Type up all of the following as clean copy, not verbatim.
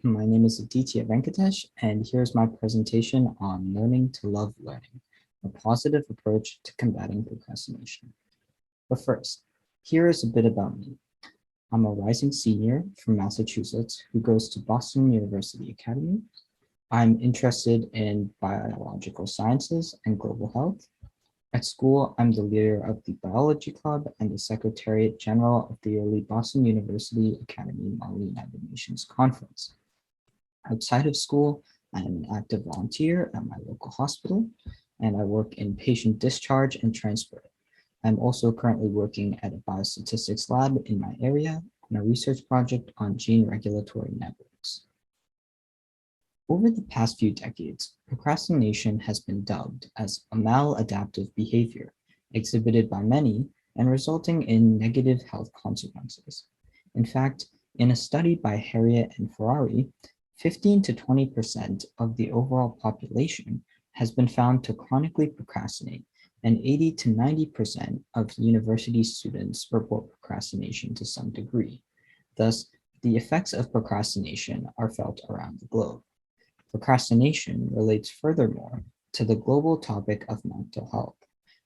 My name is Aditya Venkatesh, and here's my presentation on learning to love learning, a positive approach to combating procrastination. But first, here is a bit about me. I'm a rising senior from Massachusetts who goes to Boston University Academy. I'm interested in biological sciences and global health. At school, I'm the leader of the biology club and the Secretariat General of the yearly Boston University Academy Maro United Nations Conference. Outside of school, I am an active volunteer at my local hospital, and I work in patient discharge and transfer. I'm also currently working at a biostatistics lab in my area on a research project on gene regulatory networks. Over the past few decades, procrastination has been dubbed as a maladaptive behavior, exhibited by many and resulting in negative health consequences. In fact, in a study by Harriet and Ferrari, 15 to 20% of the overall population has been found to chronically procrastinate, and 80 to 90% of university students report procrastination to some degree. Thus, the effects of procrastination are felt around the globe. Procrastination relates furthermore to the global topic of mental health.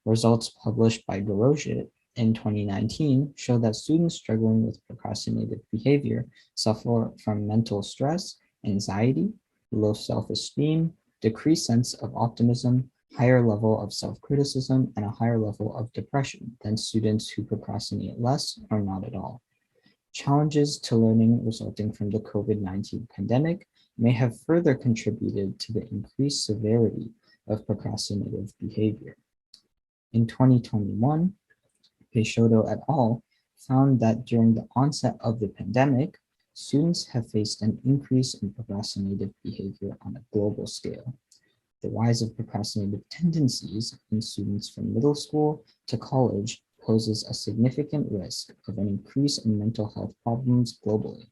Results published by Doce in 2019 show that students struggling with procrastinative behavior suffer from mental stress, anxiety, low self-esteem, decreased sense of optimism, higher level of self-criticism, and a higher level of depression than students who procrastinate less or not at all. Challenges to learning resulting from the COVID-19 pandemic may have further contributed to the increased severity of procrastinative behavior. In 2021, Peixoto et al. Found that during the onset of the pandemic, students have faced an increase in procrastinative behavior on a global scale. The rise of procrastinative tendencies in students from middle school to college poses a significant risk of an increase in mental health problems globally.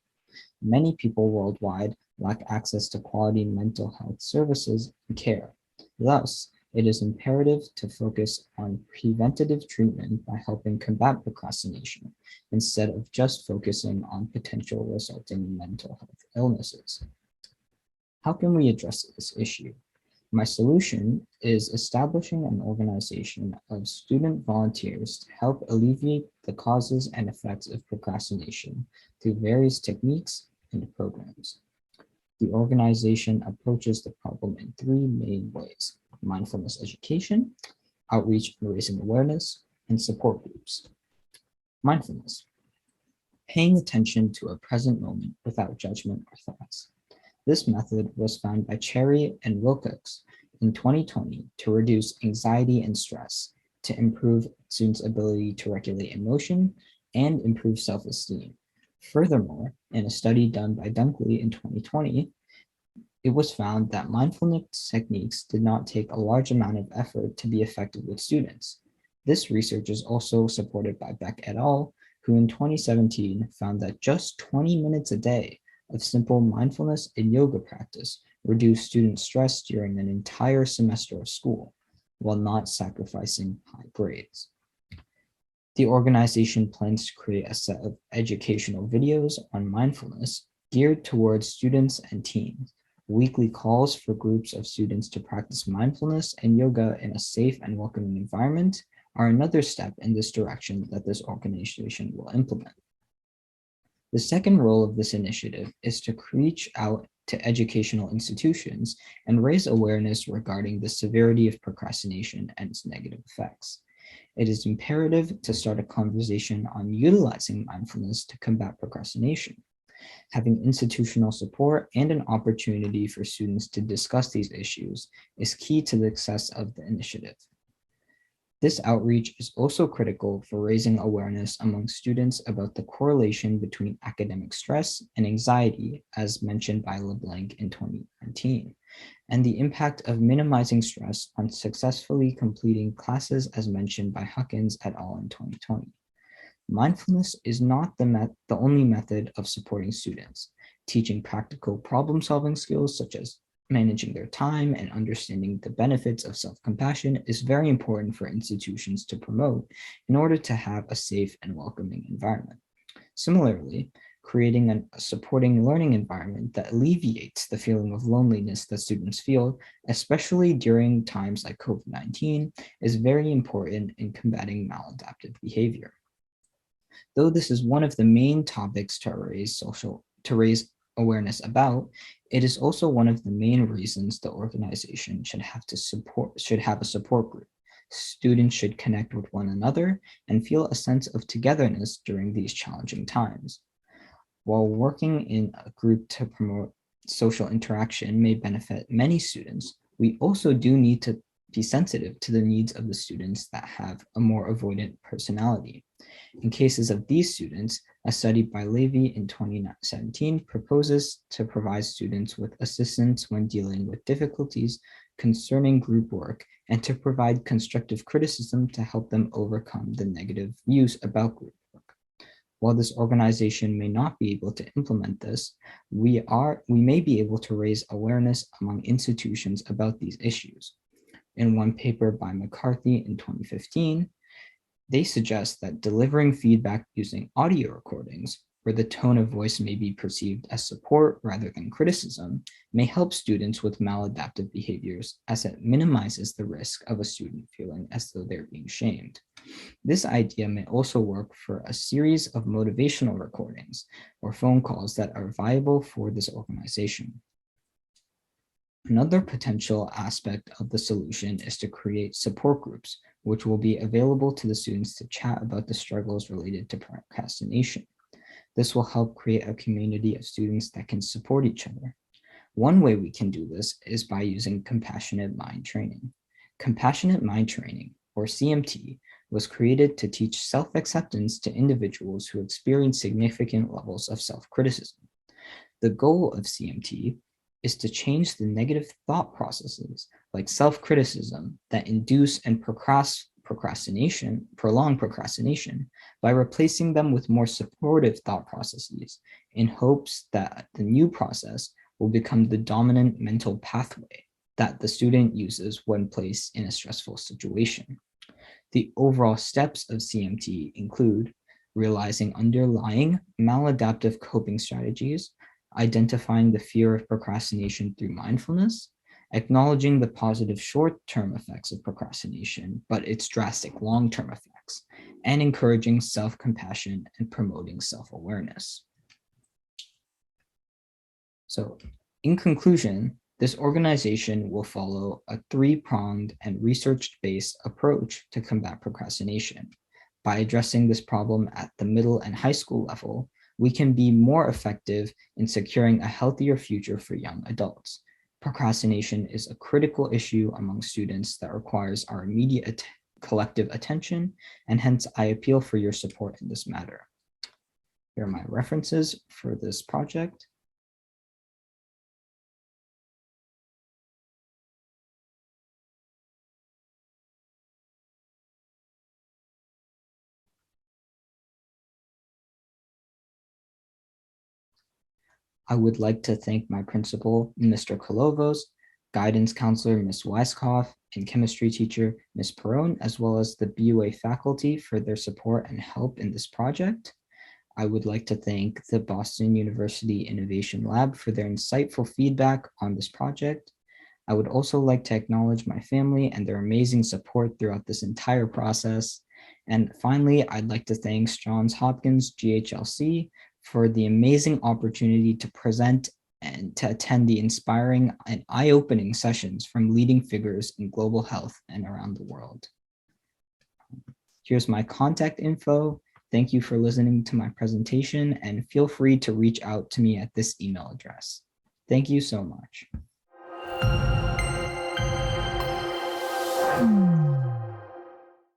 Many people worldwide lack access to quality mental health services and care. Thus, it is imperative to focus on preventative treatment by helping combat procrastination, instead of just focusing on potential resulting mental health illnesses. How can we address this issue? My solution is establishing an organization of student volunteers to help alleviate the causes and effects of procrastination through various techniques and programs. The organization approaches the problem in three main ways: mindfulness education, outreach and raising awareness, and support groups. Mindfulness, paying attention to a present moment without judgment or thoughts. This method was found by Cherry and Wilcox in 2020 to reduce anxiety and stress, to improve students' ability to regulate emotion, and improve self-esteem. Furthermore, in a study done by Dunkley in 2020, it was found that mindfulness techniques did not take a large amount of effort to be effective with students. This research is also supported by Beck et al., who in 2017 found that just 20 minutes a day of simple mindfulness and yoga practice reduced student stress during an entire semester of school, while not sacrificing high grades. The organization plans to create a set of educational videos on mindfulness geared towards students and teens. Weekly calls for groups of students to practice mindfulness and yoga in a safe and welcoming environment are another step in this direction that this organization will implement. The second role of this initiative is to reach out to educational institutions and raise awareness regarding the severity of procrastination and its negative effects. It is imperative to start a conversation on utilizing mindfulness to combat procrastination. Having institutional support and an opportunity for students to discuss these issues is key to the success of the initiative. This outreach is also critical for raising awareness among students about the correlation between academic stress and anxiety, as mentioned by LeBlanc in 2019, and the impact of minimizing stress on successfully completing classes, as mentioned by Hawkins et al. In 2020. Mindfulness is not the only method of supporting students. Teaching practical problem-solving skills such as managing their time and understanding the benefits of self-compassion is very important for institutions to promote in order to have a safe and welcoming environment. Similarly, creating a supporting learning environment that alleviates the feeling of loneliness that students feel, especially during times like COVID-19, is very important in combating maladaptive behavior. Though this is one of the main topics to raise awareness about, it is also one of the main reasons the organization should have a support group. Students should connect with one another and feel a sense of togetherness during these challenging times. While working in a group to promote social interaction may benefit many students, we also do need to be sensitive to the needs of the students that have a more avoidant personality. In cases of these students, a study by Levy in 2017 proposes to provide students with assistance when dealing with difficulties concerning group work and to provide constructive criticism to help them overcome the negative views about group work. While this organization may not be able to implement this, we may be able to raise awareness among institutions about these issues. In one paper by McCarthy in 2015, they suggest that delivering feedback using audio recordings, where the tone of voice may be perceived as support rather than criticism, may help students with maladaptive behaviors as it minimizes the risk of a student feeling as though they're being shamed. This idea may also work for a series of motivational recordings or phone calls that are viable for this organization. Another potential aspect of the solution is to create support groups, which will be available to the students to chat about the struggles related to procrastination. This will help create a community of students that can support each other. One way we can do this is by using compassionate mind training. Compassionate mind training, or CMT, was created to teach self-acceptance to individuals who experience significant levels of self-criticism. The goal of CMT is to change the negative thought processes like self-criticism that induce and prolong procrastination by replacing them with more supportive thought processes in hopes that the new process will become the dominant mental pathway that the student uses when placed in a stressful situation. The overall steps of CMT include realizing underlying maladaptive coping strategies, identifying the fear of procrastination through mindfulness, acknowledging the positive short-term effects of procrastination, but its drastic long-term effects, and encouraging self-compassion and promoting self-awareness. So, in conclusion, this organization will follow a three-pronged and research-based approach to combat procrastination. By addressing this problem at the middle and high school level, we can be more effective in securing a healthier future for young adults. Procrastination is a critical issue among students that requires our immediate collective attention, and hence I appeal for your support in this matter. Here are my references for this project. I would like to thank my principal, Mr. Kolovos, guidance counselor, Ms. Weiskopf, and chemistry teacher, Ms. Perron, as well as the BUA faculty for their support and help in this project. I would like to thank the Boston University Innovation Lab for their insightful feedback on this project. I would also like to acknowledge my family and their amazing support throughout this entire process. And finally, I'd like to thank Johns Hopkins GHLC for the amazing opportunity to present and to attend the inspiring and eye-opening sessions from leading figures in global health and around the world. Here's my contact info. Thank you for listening to my presentation, and feel free to reach out to me at this email address. Thank you so much.